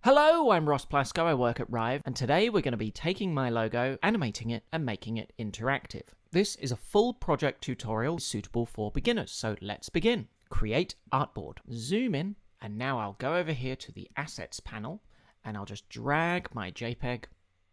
Hello, I'm Ross Plasko, I work at Rive, and today we're going to be taking my logo, animating it, and making it interactive. This is a full project tutorial suitable for beginners, so let's begin. Create artboard. Zoom in, and now I'll go over here to the Assets panel, and I'll just drag my JPEG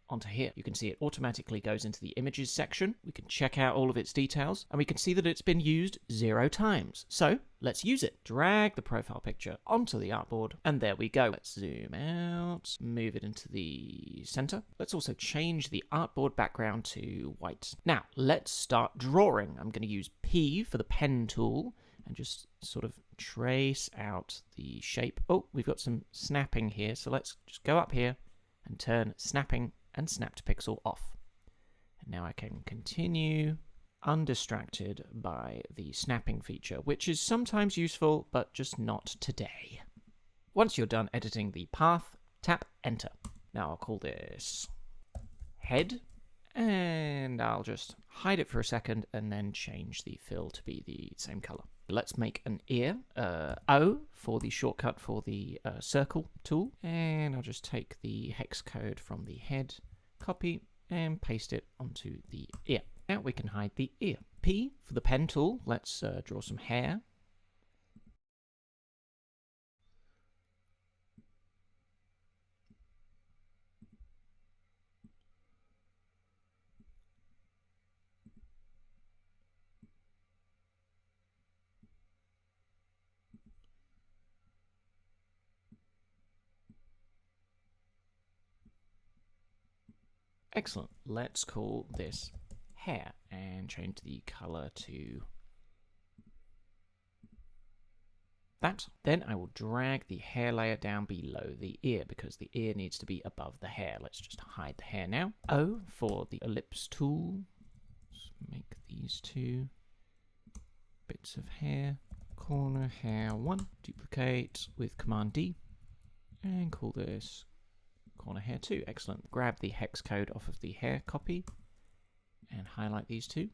onto here. You can see it automatically goes into the Images section. We can check out all of its details, and we can see that it's been used 0 times. So let's use it. Drag the profile picture onto the artboard, and there we go. Let's zoom out, move it into the center. Let's also change the artboard background to white. Now, let's start drawing. I'm going to use P for the pen tool, and just sort of trace out the shape. Oh, we've got some snapping here, so let's just go up here and turn snapping and snap to pixel off. And now I can continue undistracted by the snapping feature, which is sometimes useful, but just not today. Once you're done editing the path, tap Enter. Now I'll call this Head, and I'll just hide it for a second and then change the fill to be the same color. Let's make an ear, O for the shortcut for the circle tool, and I'll just take the hex code from the head, copy, and paste it onto the ear. Now we can hide the ear. P for the pen tool, let's draw some hair. Excellent. Let's call this hair and change the color to that. Then I will drag the hair layer down below the ear because the ear needs to be above the hair. Let's just hide the hair now. O for the ellipse tool. Let's make these two bits of hair. Corner hair 1. Duplicate with Command D and call this corner hair 2. Excellent. Grab the hex code off of the hair copy and highlight these two.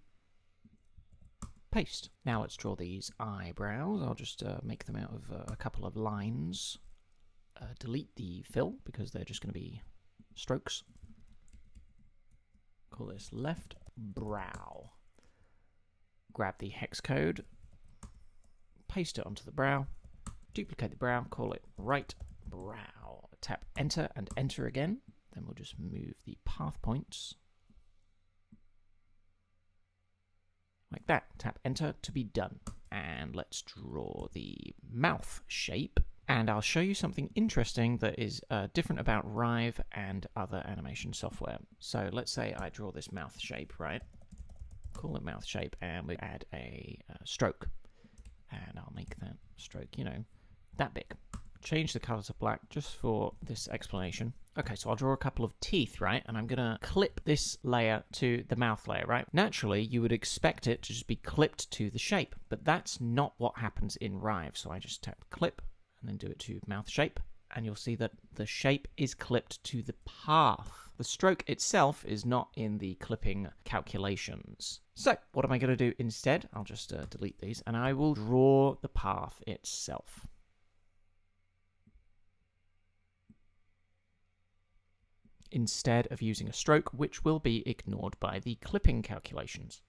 Paste. Now let's draw these eyebrows. I'll just make them out of a couple of lines. Delete the fill because they're just going to be strokes. Call this left brow. Grab the hex code, paste it onto the brow, duplicate the brow, call it right brow. Tap Enter and Enter again. Then we'll just move the path points like that. Tap Enter to be done. And let's draw the mouth shape. And I'll show you something interesting that is different about Rive and other animation software. So let's say I draw this mouth shape, right? Call it mouth shape, and we add a stroke. And I'll make that stroke, you know, that big. Change the color to black just for this explanation. Okay, so I'll draw a couple of teeth, right? And I'm gonna clip this layer to the mouth layer, right? Naturally, you would expect it to just be clipped to the shape, but that's not what happens in Rive. So I just tap clip and then do it to mouth shape, and you'll see that the shape is clipped to the path. The stroke itself is not in the clipping calculations. So what am I gonna do instead? I'll just delete these, and I will draw the path itself. Instead of using a stroke, which will be ignored by the clipping calculations.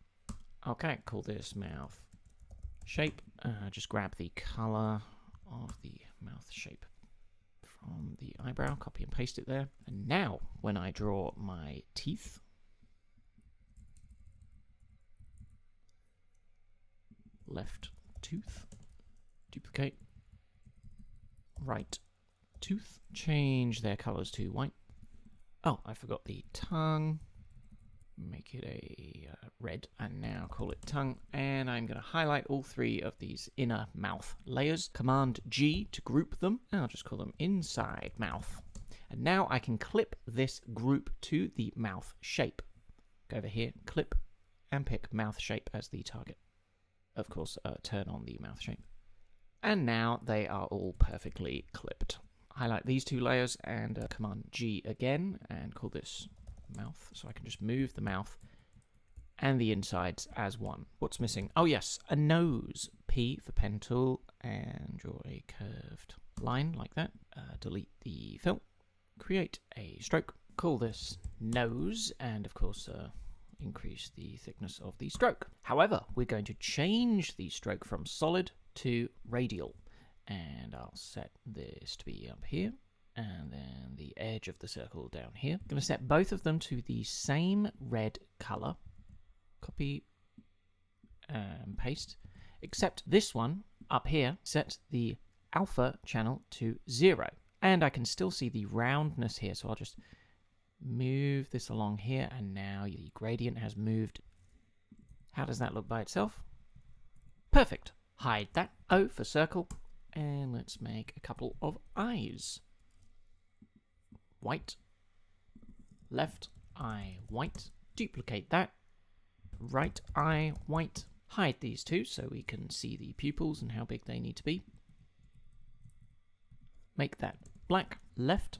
Okay, call this mouth shape. Just grab the color of the mouth shape from the eyebrow, copy and paste it there. And now, when I draw my teeth, left tooth, duplicate, right tooth, change their colors to white. Oh, I forgot the tongue. Make it a red, and now call it tongue. And I'm going to highlight all 3 of these inner mouth layers. Command G to group them. And I'll just call them inside mouth. And now I can clip this group to the mouth shape. Go over here, clip, and pick mouth shape as the target. Of course, turn on the mouth shape. And now they are all perfectly clipped. Highlight these 2 layers and Command G again and call this mouth. So I can just move the mouth and the insides as one. What's missing? Oh yes, a nose. P for pen tool and draw a curved line like that. Delete the fill. create a stroke, call this nose, and of course increase the thickness of the stroke. However, we're going to change the stroke from solid to radial, and I'll set this to be up here, and then the edge of the circle down here. I'm going to set both of them to the same red color. Copy and paste, except this one up here, set the alpha channel to 0. And I can still see the roundness here, so I'll just move this along here, and now the gradient has moved. How does that look by itself? Perfect. Hide that. O for circle, and let's make a couple of eyes. White. Left eye white. Duplicate that. Right eye white. Hide these two so we can see the pupils and how big they need to be. Make that black. Left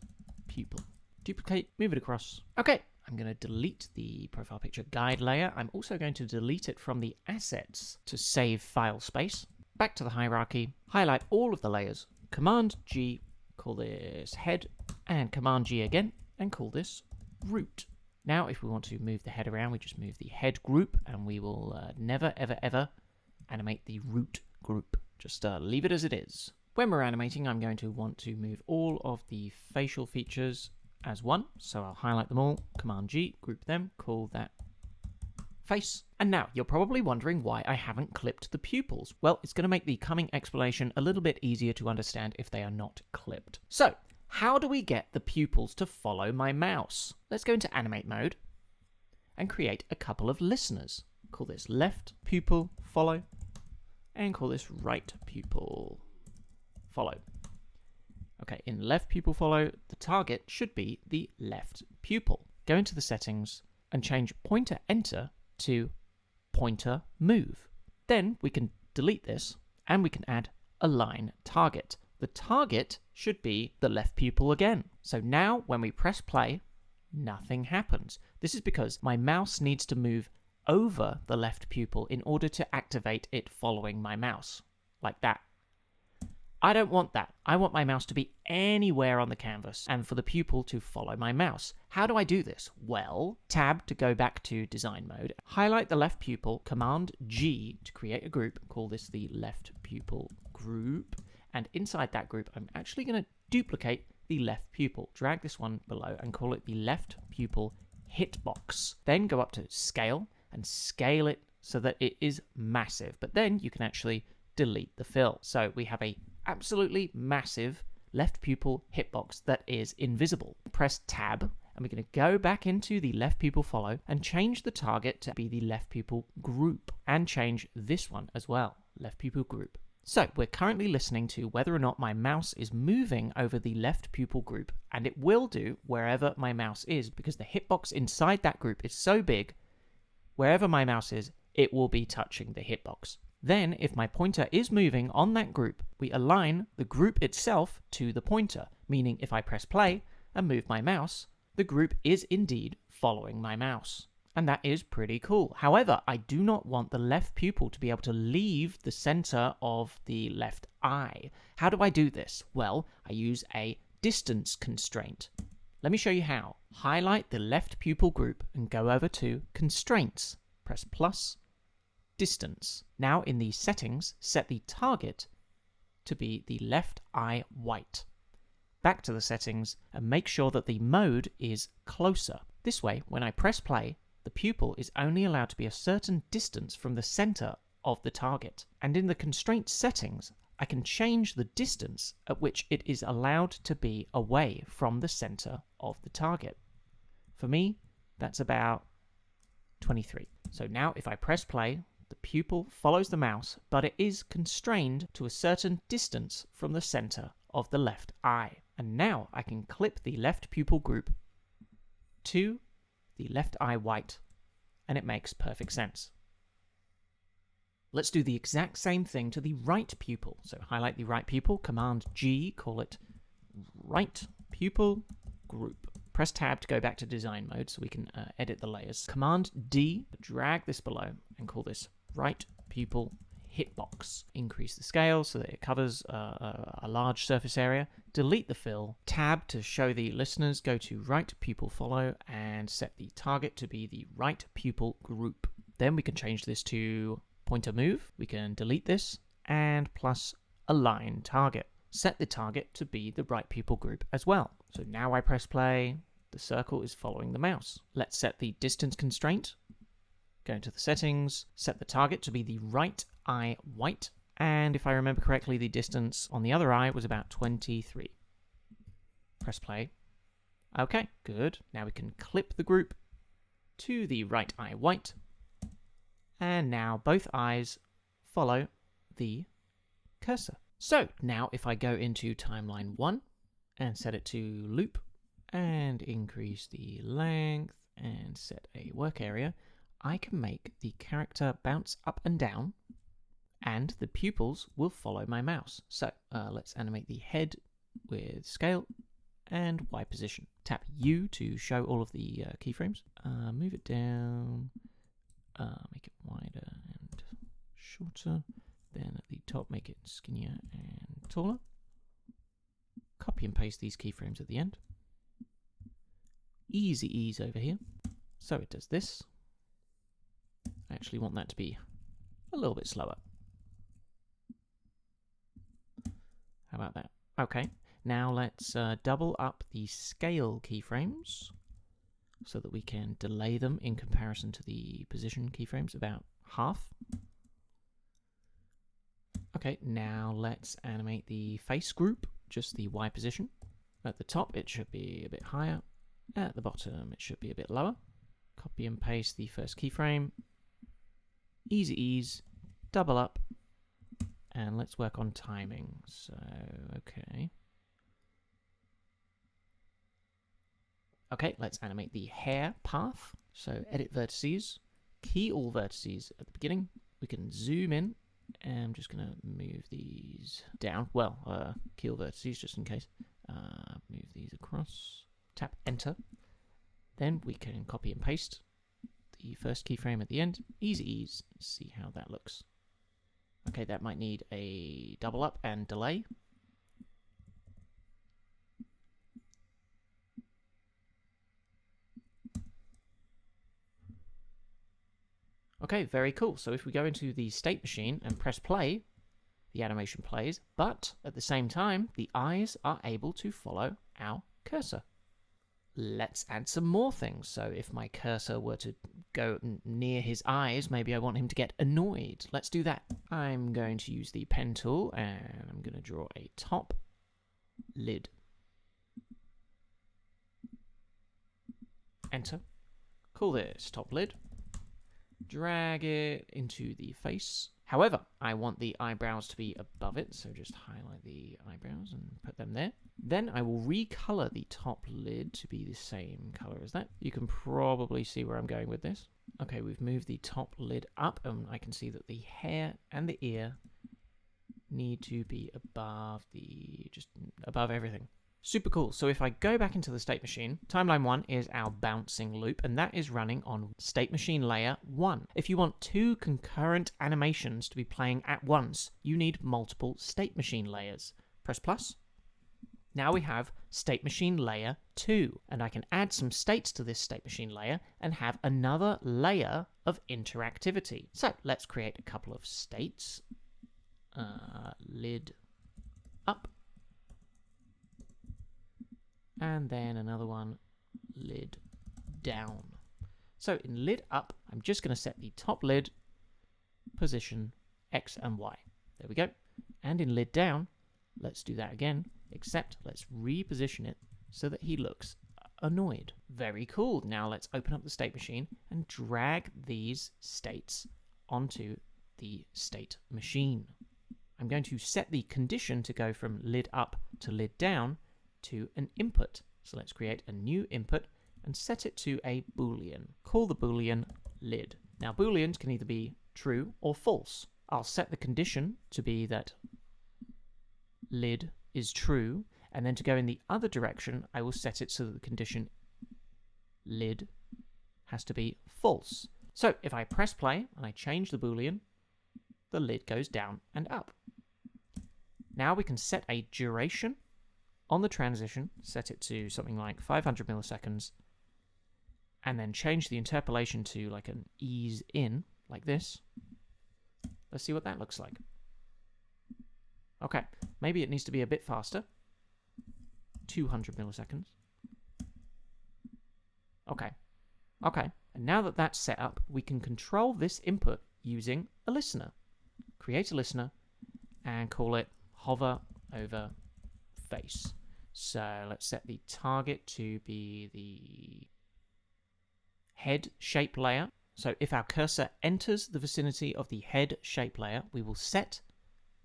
pupil. Duplicate, move it across. Okay, I'm going to delete the profile picture guide layer. I'm also going to delete it from the assets to save file space. Back to the hierarchy, highlight all of the layers. Command G, call this head, and Command G again, and call this root. Now, if we want to move the head around, we just move the head group, and we will never, ever, ever animate the root group. Just leave it as it is. When we're animating, I'm going to want to move all of the facial features as one. So I'll highlight them all, Command G, group them, call that face. And now, you're probably wondering why I haven't clipped the pupils. Well, it's going to make the coming explanation a little bit easier to understand if they are not clipped. So, how do we get the pupils to follow my mouse? Let's go into animate mode and create a couple of listeners. Call this left pupil follow and call this right pupil follow. Okay, in left pupil follow, the target should be the left pupil. Go into the settings and change pointer enter to pointer move. Then we can delete this and we can add align target. The target should be the left pupil again. So now when we press play, nothing happens. This is because my mouse needs to move over the left pupil in order to activate it following my mouse, like that. I don't want that. I want my mouse to be anywhere on the canvas and for the pupil to follow my mouse. How do I do this? Well, tab to go back to design mode, highlight the left pupil, Command G to create a group, call this the left pupil group, and inside that group, I'm actually going to duplicate the left pupil. Drag this one below and call it the left pupil hitbox. Then go up to scale and scale it so that it is massive, but then you can actually delete the fill. So we have a absolutely massive left pupil hitbox that is invisible. Press tab and we're going to go back into the left pupil follow and change the target to be the left pupil group and change this one as well, left pupil group. So we're currently listening to whether or not my mouse is moving over the left pupil group, and it will do wherever my mouse is because the hitbox inside that group is so big, wherever my mouse is, it will be touching the hitbox. Then, if my pointer is moving on that group, we align the group itself to the pointer, meaning if I press play and move my mouse, the group is indeed following my mouse. And that is pretty cool. However, I do not want the left pupil to be able to leave the center of the left eye. How do I do this? Well, I use a distance constraint. Let me show you how. Highlight the left pupil group and go over to Constraints. Press plus, Distance. Now in the settings, set the target to be the left eye white. Back to the settings and make sure that the mode is closer. This way, when I press play, the pupil is only allowed to be a certain distance from the center of the target. And in the constraint settings, I can change the distance at which it is allowed to be away from the center of the target. For me, that's about 23. So now if I press play, the pupil follows the mouse, but it is constrained to a certain distance from the center of the left eye. And now I can clip the left pupil group to the left eye white, and it makes perfect sense. Let's do the exact same thing to the right pupil. So highlight the right pupil, Command G, call it right pupil group. Press tab to go back to design mode so we can edit the layers. Command D, drag this below and call this right pupil hitbox. Increase the scale so that it covers a large surface area. Delete the fill. Tab to show the listeners. Go to right pupil follow and set the target to be the right pupil group. Then we can change this to pointer move. We can delete this and plus align target. Set the target to be the right pupil group as well. So now I press play. The circle is following the mouse. Let's set the distance constraint. Go into the settings, set the target to be the right eye white, and if I remember correctly, the distance on the other eye was about 23. Press play. Okay, good. Now we can clip the group to the right eye white, and now both eyes follow the cursor. So now if I go into timeline 1 and set it to loop and increase the length and set a work area, I can make the character bounce up and down, and the pupils will follow my mouse. So let's animate the head with scale and Y position. Tap U to show all of the keyframes. Move it down, make it wider and shorter. Then at the top, make it skinnier and taller. Copy and paste these keyframes at the end. Easy ease over here. So it does this. I actually want that to be a little bit slower. How about that? Okay, now let's double up the scale keyframes so that we can delay them in comparison to the position keyframes, about half. Okay, now let's animate the face group, just the Y position. At the top it should be a bit higher, at the bottom it should be a bit lower. Copy and paste the first keyframe. Easy ease, double up, and let's work on timing. So, okay. Okay, let's animate the hair path. So edit vertices, key all vertices at the beginning. We can zoom in, and I'm just going to move these down. Well, key all vertices just in case. Move these across, tap enter. Then we can copy and paste the first keyframe at the end. Easy ease, see how that looks. Okay, that might need a double up and delay. Okay, very cool. So if we go into the state machine and press play, the animation plays, but at the same time, the eyes are able to follow our cursor. Let's add some more things. So if my cursor were to go near his eyes, maybe I want him to get annoyed. Let's do that. I'm going to use the pen tool and I'm going to draw a top lid. Enter. Call this top lid. Drag it into the face. However, I want the eyebrows to be above it, so just highlight the eyebrows and put them there. Then I will recolor the top lid to be the same color as that. You can probably see where I'm going with this. Okay, we've moved the top lid up, and I can see that the hair and the ear need to be above just above everything. Super cool. So if I go back into the state machine, timeline 1 is our bouncing loop, and that is running on state machine layer 1. If you want 2 concurrent animations to be playing at once, you need multiple state machine layers. Press plus. Now we have state machine layer 2, and I can add some states to this state machine layer and have another layer of interactivity. So let's create a couple of states. Lid up. And then another one, lid down. So in lid up, I'm just going to set the top lid position X and Y. There we go. And in lid down, let's do that again, except let's reposition it so that he looks annoyed. Very cool. Now let's open up the state machine and drag these states onto the state machine. I'm going to set the condition to go from lid up to lid down to an input. So let's create a new input and set it to a boolean. Call the boolean lid. Now booleans can either be true or false. I'll set the condition to be that lid is true, and then to go in the other direction, I will set it so that the condition lid has to be false. So if I press play and I change the boolean, the lid goes down and up. Now we can set a duration on the transition, set it to something like 500 milliseconds, and then change the interpolation to like an ease in, like this. Let's see what that looks like. Okay, maybe it needs to be a bit faster. 200 milliseconds. Okay. Okay, and now that that's set up, we can control this input using a listener. Create a listener and call it hover over face. So let's set the target to be the head shape layer. So if our cursor enters the vicinity of the head shape layer, we will set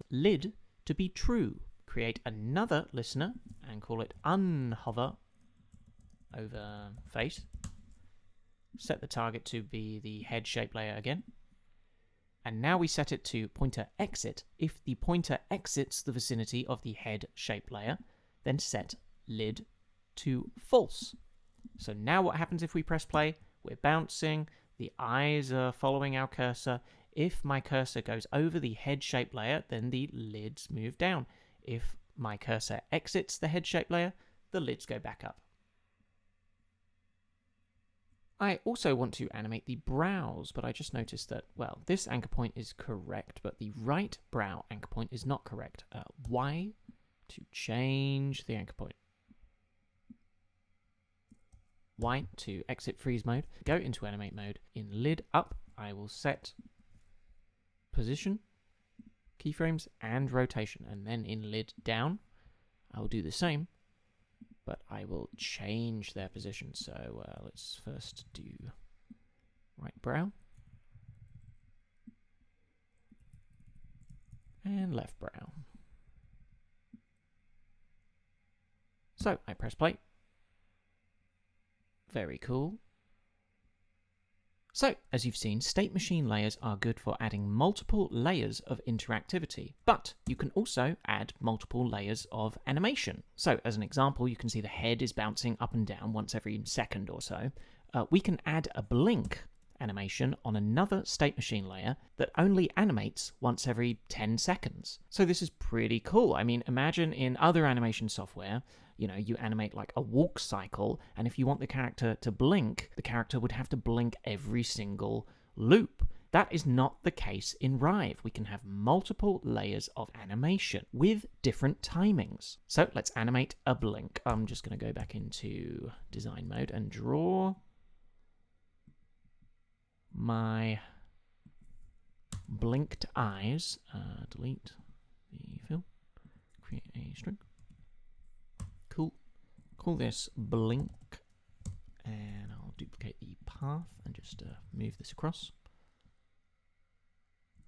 lid to be true. Create another listener and call it unhover over face. Set the target to be the head shape layer again. And now we set it to pointer exit. If the pointer exits the vicinity of the head shape layer, then set lid to false. So now what happens if we press play? We're bouncing, the eyes are following our cursor. If my cursor goes over the head shape layer, then the lids move down. If my cursor exits the head shape layer, the lids go back up. I also want to animate the brows, but I just noticed that, well, this anchor point is correct, but the right brow anchor point is not correct. Why? To change the anchor point. Y to exit freeze mode. Go into animate mode. In lid up, I will set position, keyframes, and rotation. And then in lid down, I will do the same, but I will change their position. So let's first do right brow and left brow. So I press play. Very cool. So, as you've seen, state machine layers are good for adding multiple layers of interactivity, but you can also add multiple layers of animation. So, as an example, you can see the head is bouncing up and down once every second or so. We can add a blink animation on another state machine layer that only animates once every 10 seconds. So this is pretty cool. I mean, imagine in other animation software, you know, you animate like a walk cycle, and if you want the character to blink, the character would have to blink every single loop. That is not the case in Rive. We can have multiple layers of animation with different timings. So let's animate a blink. I'm just going to go back into design mode and draw my blinked eyes. Delete the fill. Create a string. Cool. Call this blink, and I'll duplicate the path and just move this across.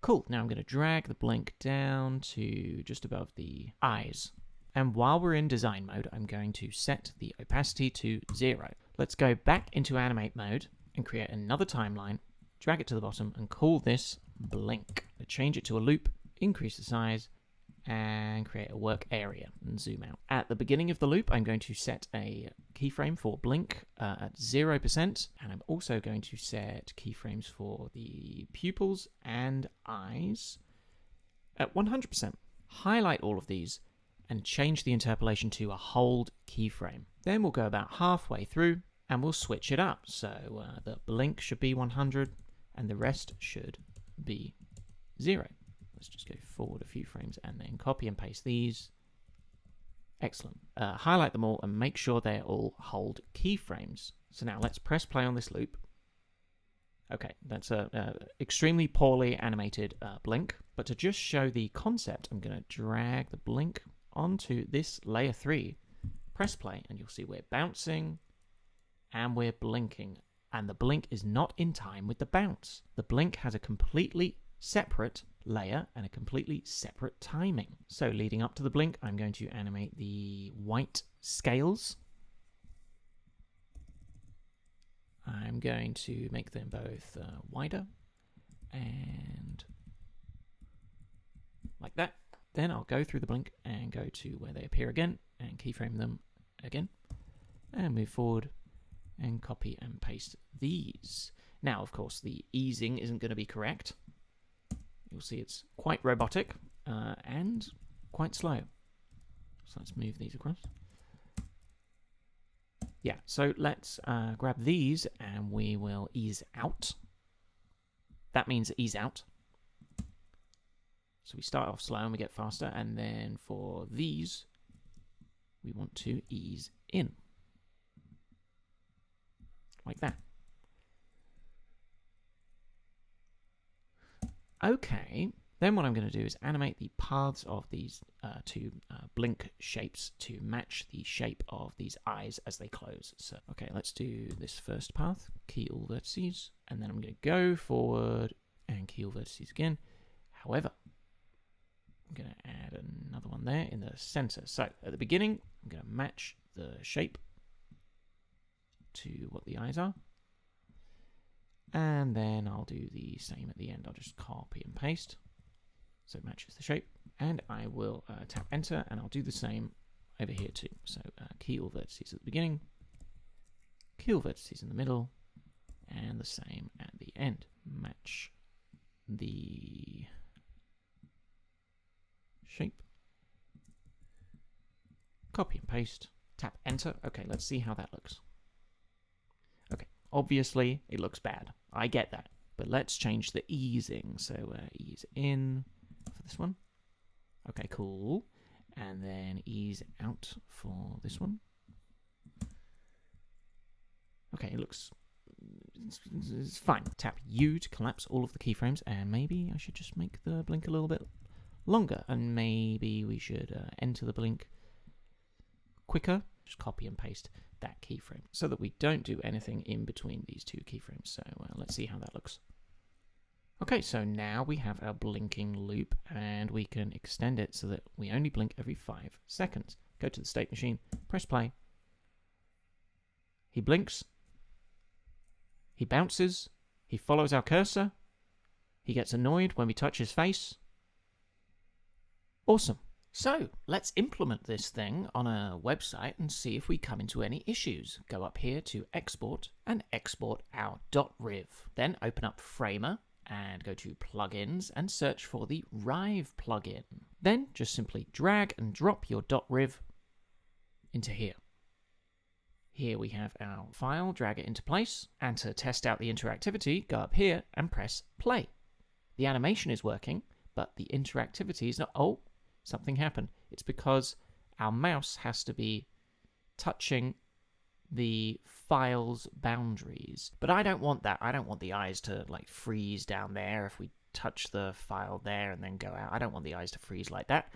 Cool. Now I'm going to drag the blink down to just above the eyes. And while we're in design mode, I'm going to set the opacity to 0. Let's go back into animate mode and create another timeline, drag it to the bottom, and call this blink. Change it to a loop, increase the size, and create a work area and zoom out. At the beginning of the loop, I'm going to set a keyframe for blink at 0%, and I'm also going to set keyframes for the pupils and eyes at 100%. Highlight all of these and change the interpolation to a hold keyframe. Then we'll go about halfway through and we'll switch it up. So the blink should be 100 and the rest should be 0. Let's just go forward a few frames and then copy and paste these. Excellent. Highlight them all and make sure they're all hold keyframes. So now let's press play on this loop. Okay, that's a extremely poorly animated blink. But to just show the concept, I'm going to drag the blink onto this layer 3. Press play and you'll see we're bouncing and we're blinking. And the blink is not in time with the bounce. The blink has a completely separate layer and a completely separate timing. So leading up to the blink, I'm going to animate the white scales. I'm going to make them both wider and like that. Then I'll go through the blink and go to where they appear again and keyframe them again and move forward and copy and paste these. Now, of course, the easing isn't going to be correct. you'll see it's quite robotic and quite slow. So let's move these across. Yeah, so let's grab these and we will ease out. That means ease out. So we start off slow and we get faster, and then for these, we want to ease in. Like that. Okay, then what I'm going to do is animate the paths of these two blink shapes to match the shape of these eyes as they close. So, okay, let's do this first path, key all vertices, and then I'm going to go forward and key all vertices again. However, I'm going to add another one there in the center. So at the beginning, I'm going to match the shape to what the eyes are. And then I'll do the same at the end. I'll just copy and paste so it matches the shape. And I will tap enter, and I'll do the same over here too. So key all vertices at the beginning, key all vertices in the middle, and the same at the end. Match the shape. Copy and paste. Tap enter. Okay, let's see how that looks. Okay, obviously it looks bad. I get that. But let's change the easing. So ease in for this one. Okay, cool. And then ease out for this one. Okay, it looks... it's fine. Tap U to collapse all of the keyframes, and maybe I should just make the blink a little bit longer, and maybe we should enter the blink quicker. Just copy and paste that keyframe so that we don't do anything in between these two keyframes. So let's see how that looks. Okay, so now we have our blinking loop, and we can extend it so that we only blink every 5 seconds. Go to the state machine, press play. He blinks. He bounces. He follows our cursor. He gets annoyed when we touch his face. Awesome. So let's implement this thing on a website and see if we come into any issues. Go up here to export and export our .riv. Then open up Framer and go to plugins and search for the Rive plugin. Then just simply drag and drop your .riv into here. Here we have our file, drag it into place, and to test out the interactivity, go up here and press play. The animation is working, but the interactivity is not... oh, something happened. It's because our mouse has to be touching the file's boundaries. But I don't want that. I don't want the eyes to like freeze down there if we touch the file there and then go out. I don't want the eyes to freeze like that.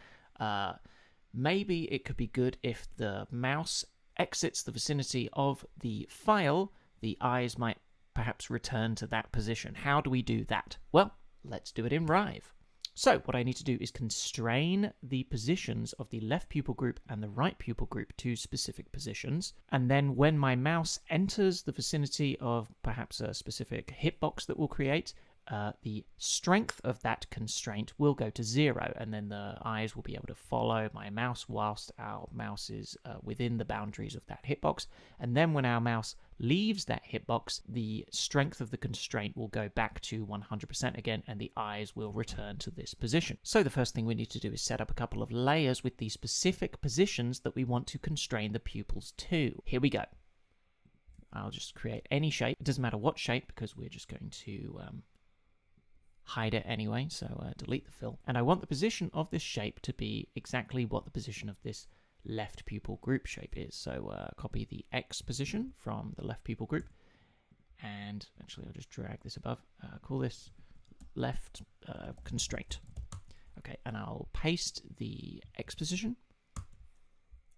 Maybe it could be good if the mouse exits the vicinity of the file, the eyes might perhaps return to that position. How do we do that? Well, let's do it in Rive. So what I need to do is constrain the positions of the left pupil group and the right pupil group to specific positions. And then when my mouse enters the vicinity of perhaps a specific hitbox that we'll create, the strength of that constraint will go to 0, and then the eyes will be able to follow my mouse whilst our mouse is within the boundaries of that hitbox. And then when our mouse leaves that hitbox, the strength of the constraint will go back to 100% again, and the eyes will return to this position. So the first thing we need to do is set up a couple of layers with the specific positions that we want to constrain the pupils to. Here we go. I'll just create any shape. It doesn't matter what shape, because we're just going to hide it anyway, so delete the fill. And I want the position of this shape to be exactly what the position of this left pupil group shape is. So copy the X position from the left pupil group, and actually I'll just drag this above, call this left constraint. Okay, and I'll paste the X position,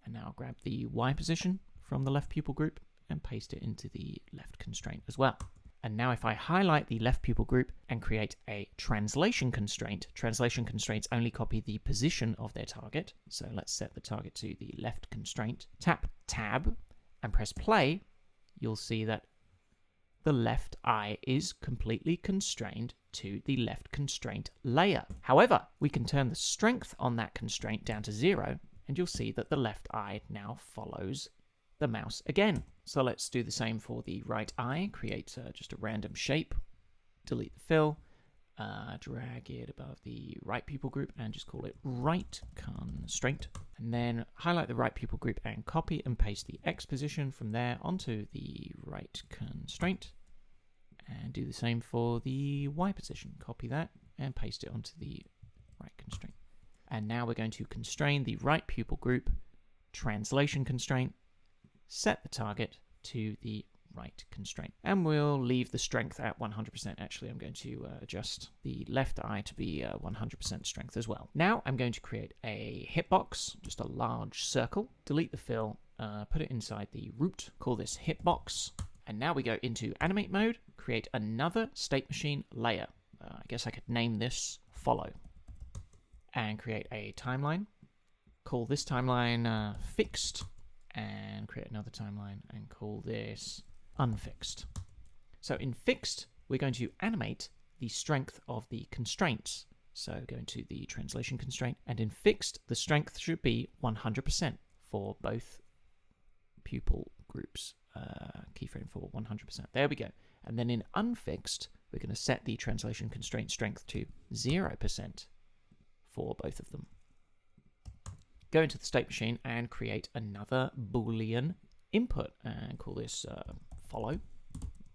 and now I'll grab the Y position from the left pupil group and paste it into the left constraint as well. And now if I highlight the left pupil group and create a translation constraints only copy the position of their target. So let's set the target to the left constraint. Tap Tab and press play. You'll see that the left eye is completely constrained to the left constraint layer. However, we can turn the strength on that constraint down to 0, and you'll see that the left eye now follows the mouse again. So let's do the same for the right eye. Create just a random shape, delete the fill, drag it above the right pupil group and just call it right constraint. And then highlight the right pupil group and copy and paste the X position from there onto the right constraint. And do the same for the Y position. Copy that and paste it onto the right constraint. And now we're going to constrain the right pupil group, translation constraint, set the target to the right constraint. And we'll leave the strength at 100%. Actually, I'm going to adjust the left eye to be 100% strength as well. Now I'm going to create a hitbox, just a large circle, delete the fill, put it inside the root, call this hitbox. And now we go into animate mode, create another state machine layer. I guess I could name this follow. And create a timeline. Call this timeline fixed. And create another timeline and call this unfixed. So in fixed, we're going to animate the strength of the constraints. So go into the translation constraint. And in fixed, the strength should be 100% for both pupil groups. Keyframe for 100%. There we go. And then in unfixed, we're going to set the translation constraint strength to 0% for both of them. Go into the state machine and create another Boolean input and call this follow,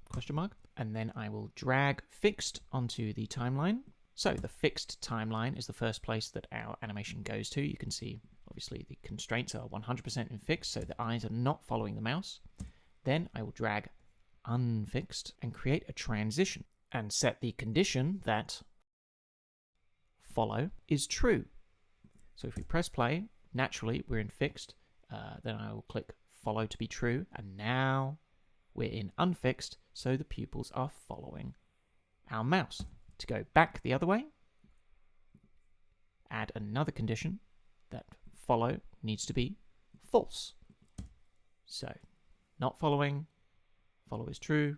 question mark. And then I will drag fixed onto the timeline. So the fixed timeline is the first place that our animation goes to. You can see, obviously, the constraints are 100% in fixed, so the eyes are not following the mouse. Then I will drag unfixed and create a transition and set the condition that follow is true. So if we press play, naturally we're in fixed, then I will click follow to be true, and now we're in unfixed, so the pupils are following our mouse. To go back the other way, add another condition that follow needs to be false. So not following, follow is true,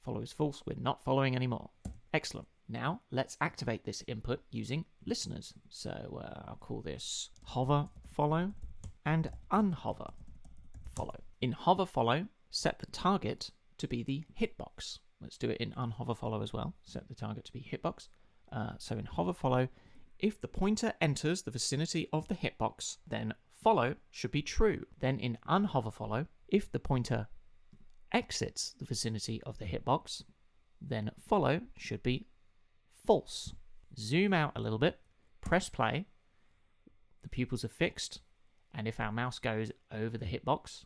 follow is false, we're not following anymore. Excellent. Now let's activate this input using listeners. So I'll call this hover follow and unhover follow. In hover follow, set the target to be the hitbox. Let's do it in unhover follow as well. Set the target to be hitbox. So in hover follow, if the pointer enters the vicinity of the hitbox, then follow should be true. Then in unhover follow, if the pointer exits the vicinity of the hitbox, then follow should be false. Zoom out a little bit, press play, the pupils are fixed, and if our mouse goes over the hitbox,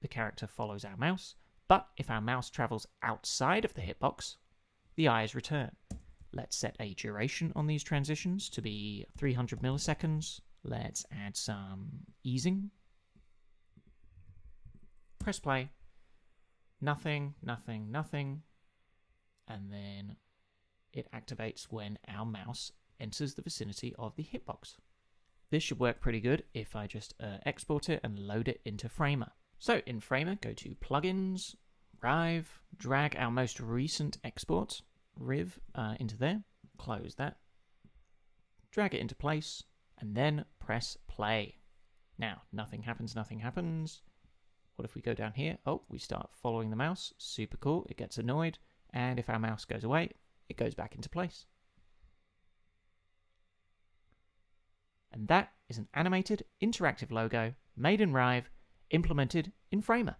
the character follows our mouse, but if our mouse travels outside of the hitbox, the eyes return. Let's set a duration on these transitions to be 300 milliseconds. Let's add some easing. Press play. Nothing, nothing, nothing. And then it activates when our mouse enters the vicinity of the hitbox. This should work pretty good if I just export it and load it into Framer. So in Framer, go to Plugins, Rive, drag our most recent export, Rive, into there, close that, drag it into place, and then press play. Now, nothing happens, nothing happens. What if we go down here? Oh, we start following the mouse. Super cool. It gets annoyed. And if our mouse goes away, it goes back into place. And that is an animated, interactive logo made in Rive, implemented in Framer.